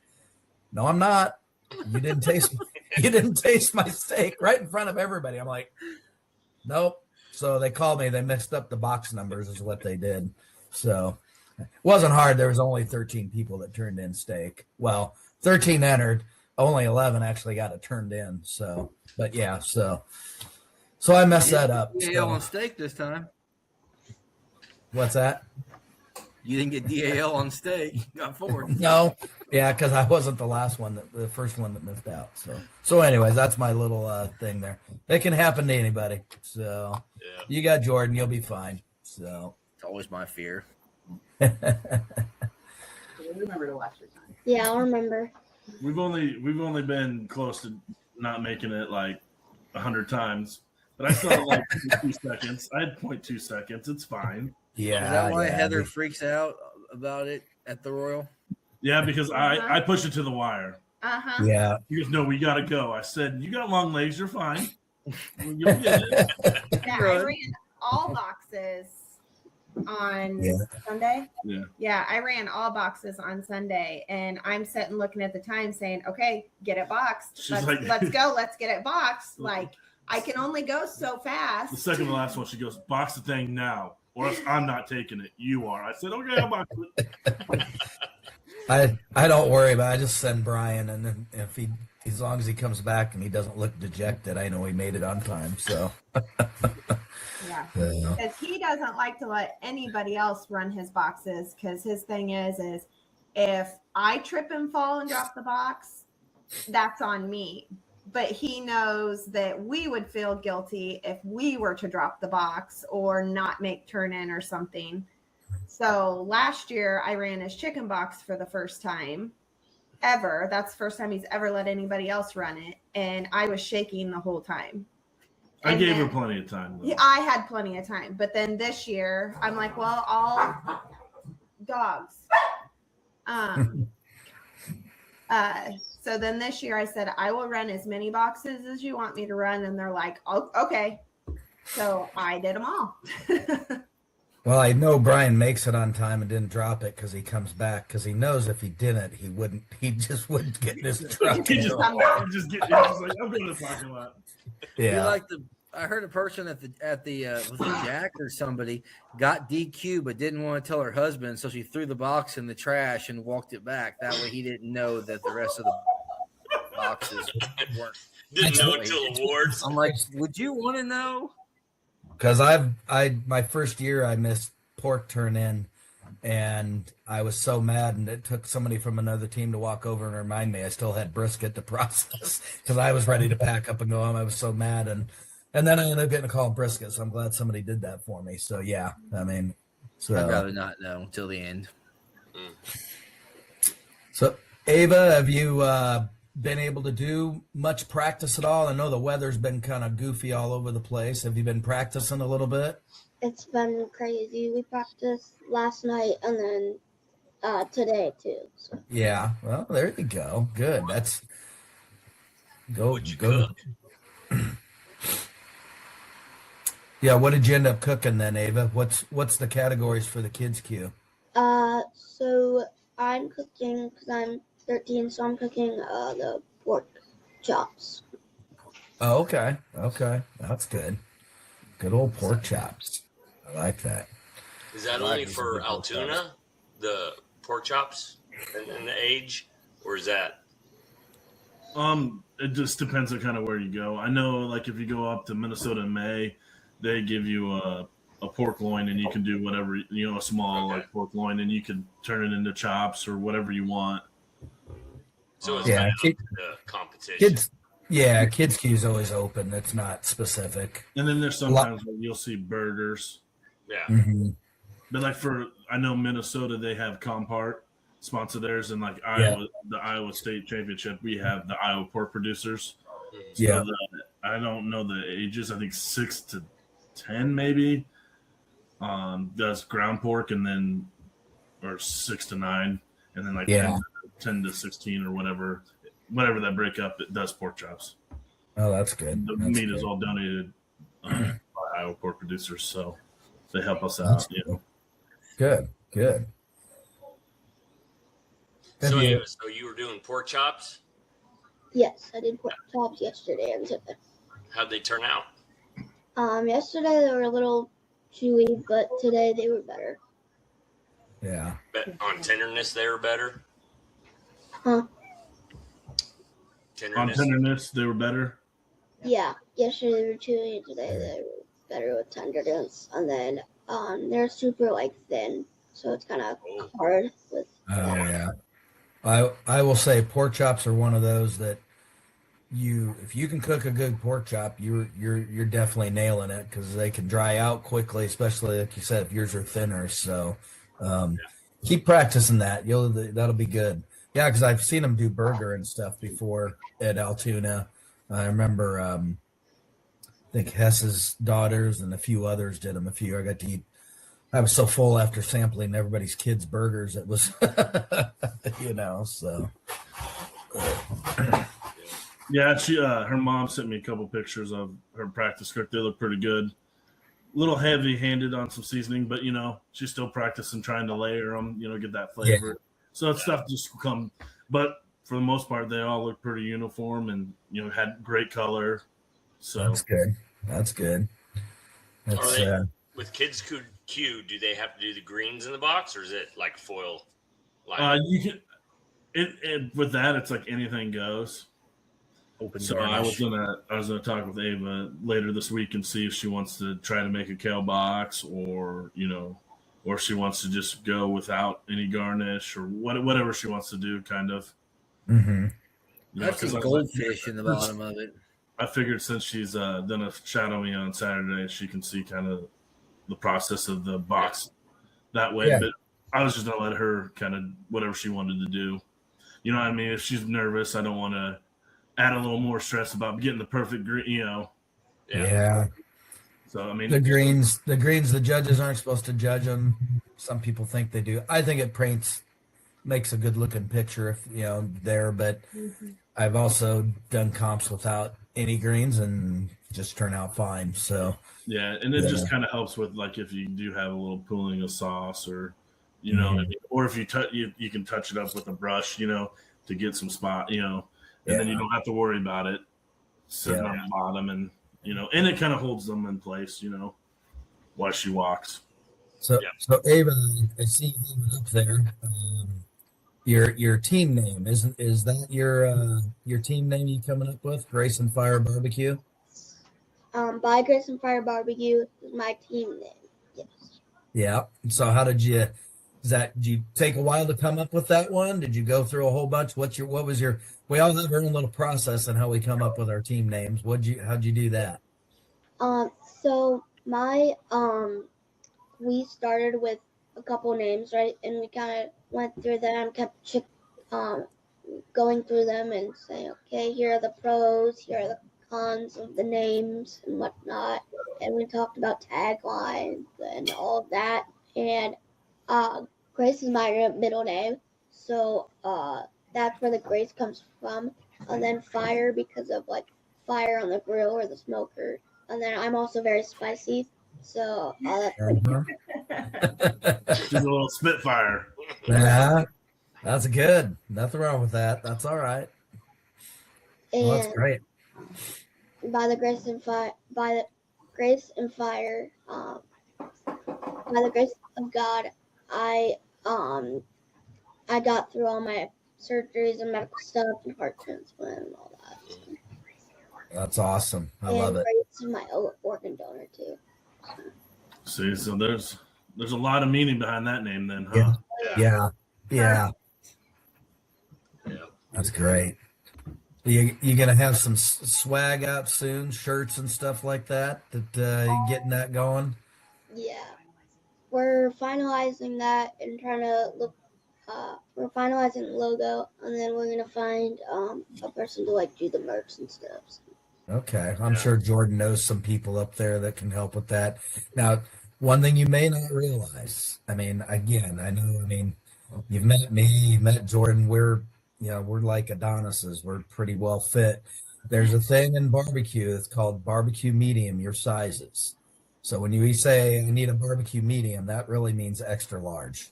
no, I'm not. You didn't taste my steak right in front of everybody. I'm like, nope. So they called me. They mixed up the box numbers is what they did. So it wasn't hard. There was only 13 people that turned in steak. Well, 13 entered. Only 11 actually got it turned in. So, but yeah, so I messed that up. DAL on steak this time. What's that? You didn't get DAL on steak. You got 4th. No. Yeah, because I wasn't the first one that missed out. So anyways, that's my little thing there. It can happen to anybody. So yeah. You got Jordan, you'll be fine. So it's always my fear. Remember to watch your time. Yeah, I'll remember. We've only been close to not making it like 100 times, but I still had like 2 seconds. I had 0.2 seconds. It's fine. Yeah. Is that why Heather freaks out about it at the Royal? Yeah, because I pushed it to the wire. Uh-huh. Yeah. He goes, no, we got to go. I said, you got long legs. You're fine. You'll get it. Yeah, I ran all boxes on Sunday. Yeah, I ran all boxes on Sunday, and I'm sitting looking at the time saying, okay, get it boxed. Let's go. Let's get it boxed. Like, I can only go so fast. The second to last one, she goes, box the thing now, or else I'm not taking it. You are. I said, okay, I'll box it. I don't worry about it. I just send Brian, and then if he, as long as he comes back and he doesn't look dejected, I know he made it on time. So yeah, because he doesn't like to let anybody else run his boxes, because his thing is if I trip and fall and drop the box, that's on me. But he knows that we would feel guilty if we were to drop the box or not make turn in or something. So last year I ran his chicken box for the first time ever. That's the first time he's ever let anybody else run it. And I was shaking the whole time. I gave her plenty of time, though. Yeah, I had plenty of time. But then this year I'm like, well, all dogs. So then this year I said, I will run as many boxes as you want me to run. And they're like, oh, okay. So I did them all. Well, I know Brian makes it on time and didn't drop it because he comes back, because he knows if he didn't, he just wouldn't get in his truck. He's just like, I'm going to the parking lot. Yeah. I heard a person at the was it Jack or somebody got DQ but didn't want to tell her husband, so she threw the box in the trash and walked it back. That way he didn't know that the rest of the boxes weren't. Didn't know until awards. I'm like, would you want to know? Because my first year I missed pork turn in, and I was so mad, and it took somebody from another team to walk over and remind me I still had brisket to process, because I was ready to pack up and go home. I was so mad, and then I ended up getting a call on brisket, so I'm glad somebody did that for me. So yeah, I mean, So I'd rather not know until the end. So, Ava, have you been able to do much practice at all? I know the weather's been kind of goofy all over the place. Have you been practicing a little bit? It's been crazy. We practiced last night and then today too. So. Yeah. Well, there you go. Good. That's go. What'd you Go. cook? Yeah. What did you end up cooking then, Ava? What's the categories for the kids' queue? So I'm cooking because I'm 13, so I'm cooking the pork chops. Oh, okay. Okay. That's good. Good old pork chops. I like that. Is that only for Altoona, the pork chops and the age, or is that? It just depends on kind of where you go. I know, like if you go up to Minnesota in May, they give you a pork loin, and you can do whatever, a small like pork loin, and you can turn it into chops or whatever you want. So it's kind of up to the competition. Kids queue is always open. It's not specific. And then there's sometimes where you'll see burgers. Yeah. Mm-hmm. But like I know Minnesota, they have Compart sponsor theirs, and like Iowa, the Iowa State Championship, we have the Iowa pork producers. So I don't know the ages. I think 6 to 10 maybe does ground pork, and then or 6 to 9, and then like 10 to 16 or whatever that break up, it does pork chops. Oh, that's good. The that's meat good. is all donated by Iowa pork producers, so they help us out. That's cool. Good. So you were doing pork chops? Yes, I did pork chops yesterday and today. How'd they turn out? Yesterday they were a little chewy, but today they were better. Yeah. But on tenderness, they were better? Huh? On tenderness, they were better? Yeah. Yesterday they were chewy, and today they were better with tenderness. And then they're super thin, so it's kind of hard with Yeah. I will say pork chops are one of those that if you can cook a good pork chop, you're definitely nailing it, because they can dry out quickly, especially like you said, if yours are thinner. So keep practicing that. That'll be good. Yeah, because I've seen them do burger and stuff before at Altoona. I remember I think Hess's daughters and a few others did them. I got to eat. I was so full after sampling everybody's kids' burgers. It was, so. Yeah, her mom sent me a couple pictures of her practice cook. They look pretty good. A little heavy-handed on some seasoning, but, she's still practicing trying to layer them, get that flavor. Yeah. So that stuff just come. But for the most part, they all look pretty uniform and, had great color. So That's good. With kids' queue, do they have to do the greens in the box, or is it like foil? You can. With that, it's like anything goes. So I was gonna talk with Ava later this week and see if she wants to try to make a kale box, or or she wants to just go without any garnish, or whatever she wants to do, kind of. Mm-hmm. That's some goldfish in the bottom of it. I figured since she's done a shadow me on Saturday, she can see kind of the process of the box that way. Yeah. But I was just gonna let her kind of whatever she wanted to do. You know what I mean? If she's nervous, I don't want to add a little more stress about getting the perfect green, Yeah. So, I mean, the greens, the judges aren't supposed to judge them. Some people think they do. I think it makes a good looking picture if, there, but I've also done comps without any greens and just turn out fine. So, yeah. And it just kind of helps with like, if you do have a little pooling of sauce, or, or if you can touch it up with a brush, to get some spot, and then you don't have to worry about it sitting on the bottom, and and it kind of holds them in place, while she walks. So Ava, I see you up there. Your team name is that your team name you coming up with? Grace and Fire Barbecue. By Grace and Fire Barbecue is my team name. Yes. Yeah. So how did you take a while to come up with that one? Did you go through a whole bunch? We all have our own little process on how we come up with our team names. How'd you do that? So my we started with a couple names, right? And we kind of went through them, kept going through them and saying, okay, here are the pros, here are the cons of the names and whatnot. And we talked about taglines and all of that. And Grace is my middle name, so that's where the Grace comes from. And then Fire because of like fire on the grill or the smoker. And then I'm also very spicy, so that's She's a little Spitfire. Yeah, that's good. Nothing wrong with that. That's all right. and Well, that's great. by the grace and fire, by the grace and fire, by the grace of God, I got through all my surgeries and medical stuff and heart transplant and all that. That's awesome. I love it. Grace is my organ donor too. See, so there's a lot of meaning behind that name then, huh? Yeah. That's great. You gonna have some swag up soon, shirts and stuff like that. You getting that going? Yeah, we're finalizing that and trying to look. We're finalizing the logo, and then we're gonna find a person to like do the merch and stuff. Okay, I'm sure Jordan knows some people up there that can help with that. Now, one thing you may not realize. I mean, again, I know. I mean, you've met me, you've met Jordan. We're like Adonises. We're pretty well fit. There's a thing in barbecue that's called barbecue medium, your sizes. So when you say I need a barbecue medium, that really means extra large.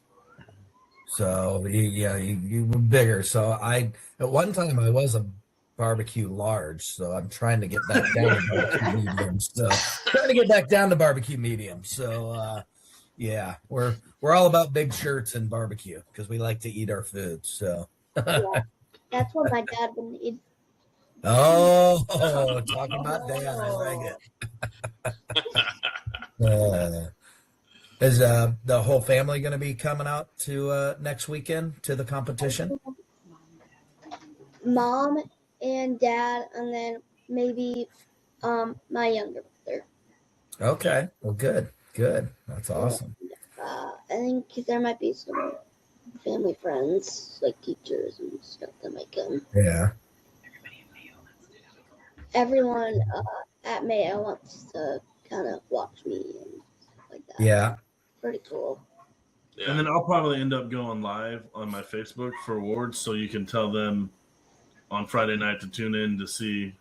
So you were bigger. So at one time I was a barbecue large. So I'm trying to get back down to barbecue medium. So trying to get back down to barbecue medium. So yeah, we're all about big shirts and barbecue because we like to eat our food. So. Yeah, that's what my dad would need. Oh, talking about dad, I like it. Is the whole family going to be coming out to next weekend to the competition? Mom and dad, and then maybe my younger brother. Okay, well, good. That's awesome. I think there might be some family friends, like teachers and stuff that might come. Yeah. Everyone at Mayo wants to kind of watch me and stuff like that. Yeah. Pretty cool. And then I'll probably end up going live on my Facebook for awards, so you can tell them on Friday night to tune in to see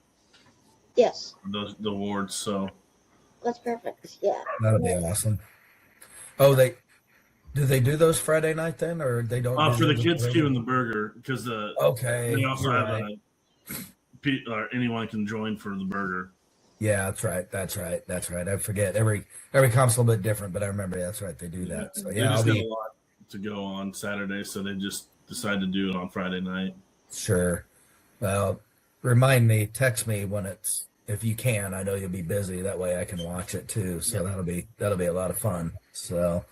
the awards. So that's perfect. Yeah. That'll be awesome. Oh, do they do those Friday night then, or they don't? For the kids queuing the burger, because they also have or anyone can join for the burger. Yeah, that's right. I forget every comp's a little bit different, but I remember that's right. They do that. So yeah, I'll be a lot to go on Saturday, so they just decided to do it on Friday night. Sure. Well, remind me, text me if you can. I know you'll be busy. That way I can watch it too. So that'll be a lot of fun. So.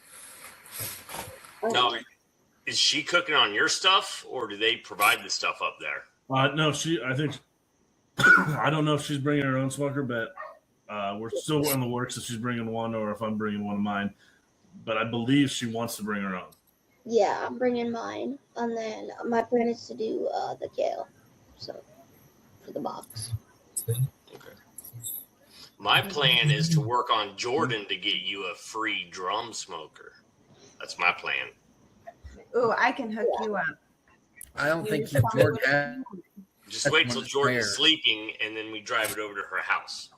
No, is she cooking on your stuff, or do they provide the stuff up there? No, I think. I don't know if she's bringing her own smoker, but we're still in the works if she's bringing one or if I'm bringing one of mine. But I believe she wants to bring her own. Yeah, I'm bringing mine, and then my plan is to do the kale, so for the box. Okay. My plan is to work on Jordan to get you a free drum smoker. That's my plan. Ooh, I can hook you up. I don't think Jordan has. Just wait till Jordan's sleeping, and then we drive it over to her house.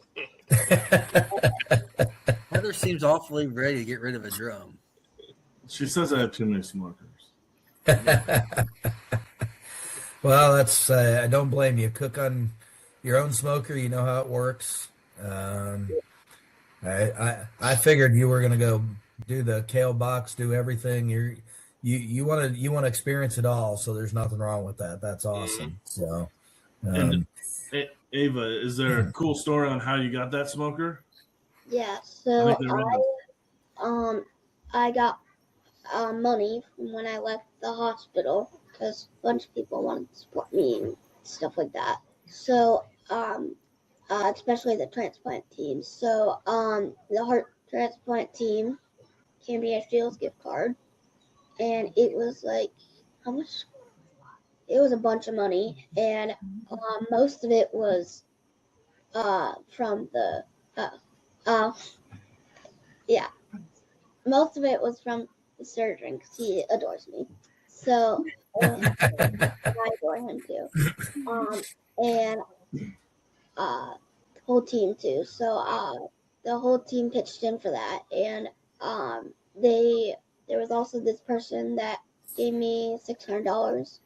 Heather seems awfully ready to get rid of a drum. She says I have too many smokers. Well, that's I don't blame you. Cook on your own smoker. You know how it works. I figured you were going to go do the kale box, do everything. You want to experience it all. So there's nothing wrong with that. That's awesome. So. And Ava, is there a cool story on how you got that smoker? Yeah, so I got money from when I left the hospital because a bunch of people wanted to support me and stuff like that. So, especially the transplant team. So, the heart transplant team gave me a Shields gift card, and it was like, how much? It was a bunch of money, and most of it was from the most of it was from the surgeon because he adores me. So I adore him too. And the whole team too. So the whole team pitched in for that, and there was also this person that gave me $600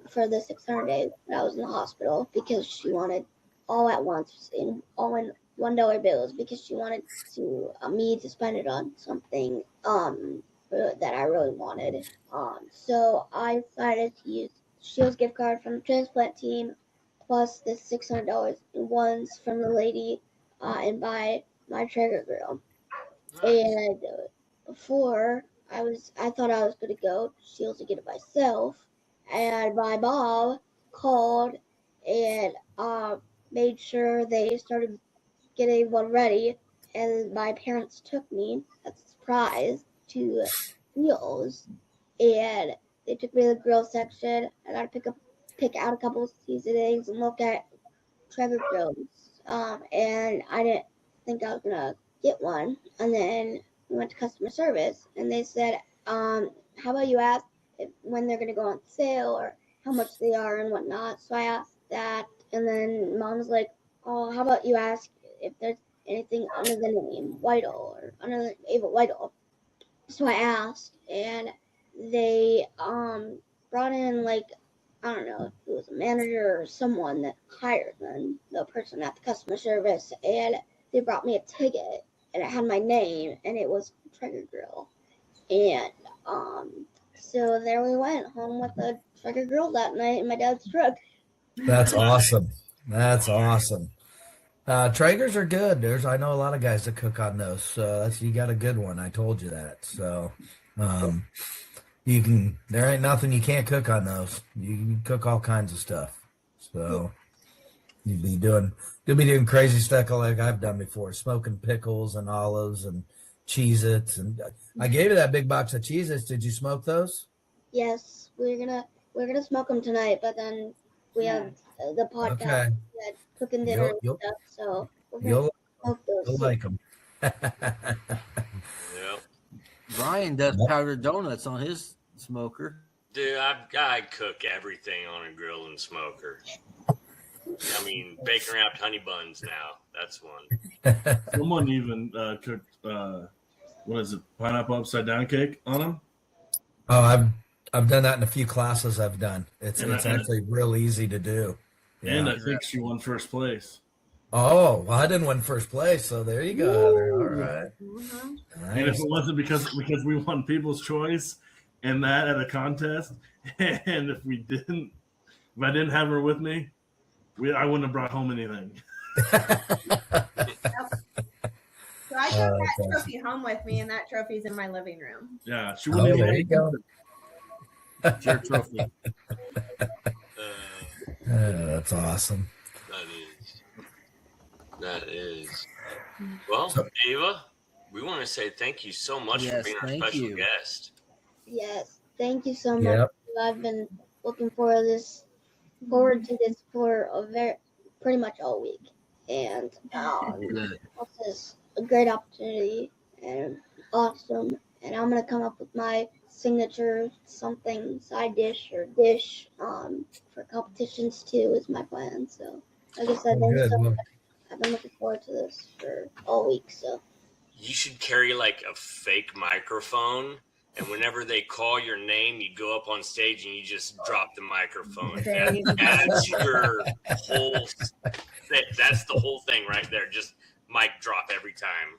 for the 600 days that I was in the hospital because she wanted all at once in $1 bills because she wanted me to spend it on something that I really wanted. So I decided to use Shield's gift card from the transplant team plus the $600 in ones from the lady and buy my Traeger grill. And before I thought I was going to go to Shields to get it myself, and my mom called and made sure they started getting one ready, and my parents took me as a surprise to Shields, and they took me to the grill section. I got to pick out a couple of seasonings and look at Traeger grills, and I didn't think I was gonna get one. And then we went to customer service, and they said, "How about you ask when they're gonna go on sale or how much they are and whatnot?" So I asked that, and then Mom was like, "Oh, how about you ask if there's anything under the name Whittle or under the Ava Whittle?" So I asked, and they brought in like, I don't know if it was a manager or someone that higher than the person at the customer service, and they brought me a ticket, and it had my name, and it was Traeger Grill, and so there we went home with a Traeger Grill that night in my dad's truck. That's awesome. That's awesome. Traegers are good. I know a lot of guys that cook on those. So you got a good one. I told you that. So there ain't nothing you can't cook on those. You can cook all kinds of stuff. So you'll be doing crazy stuff like I've done before, smoking pickles and olives and Cheez-Its. And I gave you that big box of Cheez-Its. Did you smoke those? Yes, we're gonna smoke them tonight, but then we have the podcast. Okay. Cooking dinner and stuff, so we're gonna smoke those. You'll like them. Yep. Brian does powdered donuts on his smoker. Dude, I cook everything on a grill and smoker. I mean, bacon wrapped honey buns now. That's one. Someone even cooked, what is it, pineapple upside down cake on them? Oh, I've done that in a few classes I've done. It's actually real easy to do. Yeah. And I think she won first place. Oh, well, I didn't win first place, so there you go, Heather. All right. Nice. And if it wasn't because we won People's Choice and that at a contest, and if I didn't have her with me, I wouldn't have brought home anything. So I took that trophy home with me, and that trophy's in my living room. Yeah, she wouldn't there you go. It's your trophy. That's awesome. That is. Well, Ava, we want to say thank you so much for being our special guest. Yes, thank you so much. Yep. I've been looking forward to this for pretty much all week, and this is a great opportunity and awesome. And I'm gonna come up with my signature side dish for competitions too is my plan. So like I said, thanks so much. I've been looking forward to this for all week. So you should carry like a fake microphone, and whenever they call your name, you go up on stage and you just drop the microphone. That's your whole. That's the whole thing right there. Just mic drop every time.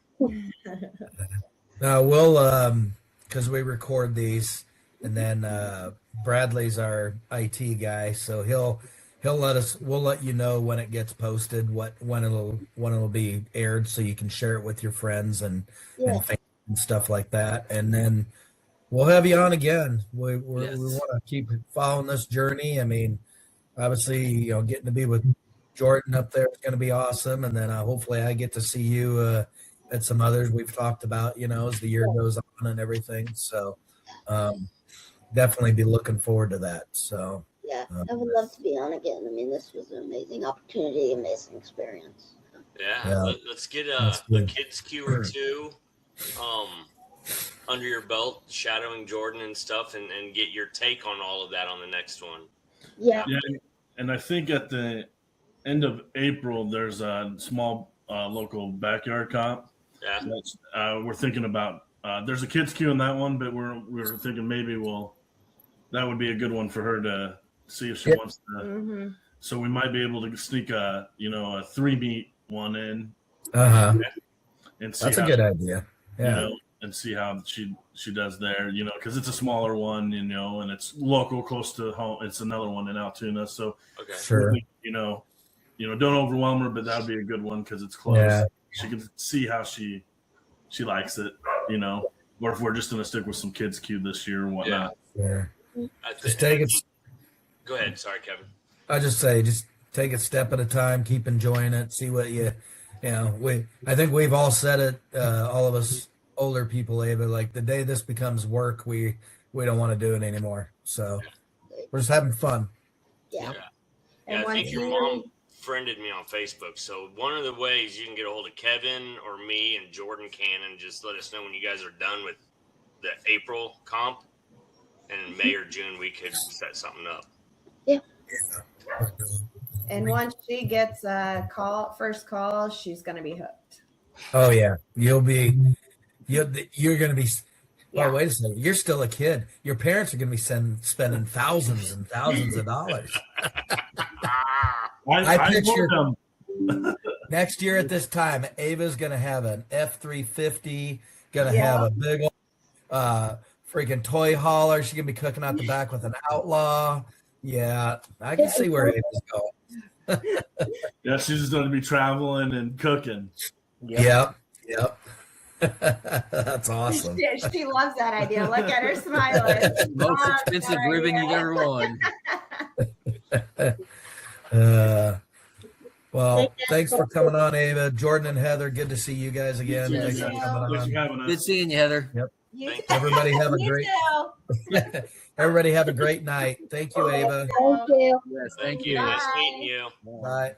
We'll because we record these, and then Bradley's our IT guy, so we'll let you know when it gets posted, when it'll be aired, so you can share it with your friends and stuff like that, and then we'll have you on again. We want to keep following this journey. I mean, obviously, getting to be with Jordan up there is going to be awesome, and then hopefully I get to see you at some others we've talked about, as the year goes on and everything. So definitely be looking forward to that. So yeah, I would love to be on again. I mean, this was an amazing opportunity, amazing experience. Yeah, let's get a kids queue or two under your belt, shadowing Jordan and stuff, and get your take on all of that on the next one. Yeah. And I think at the end of April, there's a small local backyard comp. Yeah. We're thinking about there's a kids queue in that one, but we're thinking maybe that would be a good one for her to see if she wants to. Mm-hmm. So we might be able to sneak a 3-meet one in. And see that's a good idea. Yeah. And see how she does there, because it's a smaller one, and it's local, close to home. It's another one in Altoona, so sure. Don't overwhelm her, but that would be a good one because it's close. Yeah. She can see how she likes it, or if we're just going to stick with some kids queue this year and whatnot. Yeah. Just take it. Go ahead. Sorry, Kevin. I just say, just take it step at a time. Keep enjoying it. See what I think we've all said it. All of us older people, Ava. Like the day this becomes work, we don't want to do it anymore. So we're just having fun. Yeah. I think your mom friended me on Facebook. So one of the ways you can get a hold of Kevin or me and Jordan Cannon, just let us know when you guys are done with the April comp, and in May or June we could set something up. Yeah. And once she gets a first call, she's going to be hooked. Oh yeah, you're going to be. Oh, wait a second. You're still a kid. Your parents are going to be spending thousands and thousands of dollars. I picture next year at this time, Ava's going to have an F-350, going to have a big old freaking toy hauler. She's going to be cooking out the back with an Outlaw. Yeah, I can see where Ava's going. Yeah, she's just going to be traveling and cooking. Yep. That's awesome. She loves that idea. Look at her smiling. Most expensive ribbon you've ever won. Well, thanks for coming on, Ava. Jordan and Heather, good to see you guys again. Thanks for coming on. Good seeing you, Heather. Yep. Everybody have a great night. Thank you, Ava. Thank you. Yes, thank you. Nice meeting you. Bye.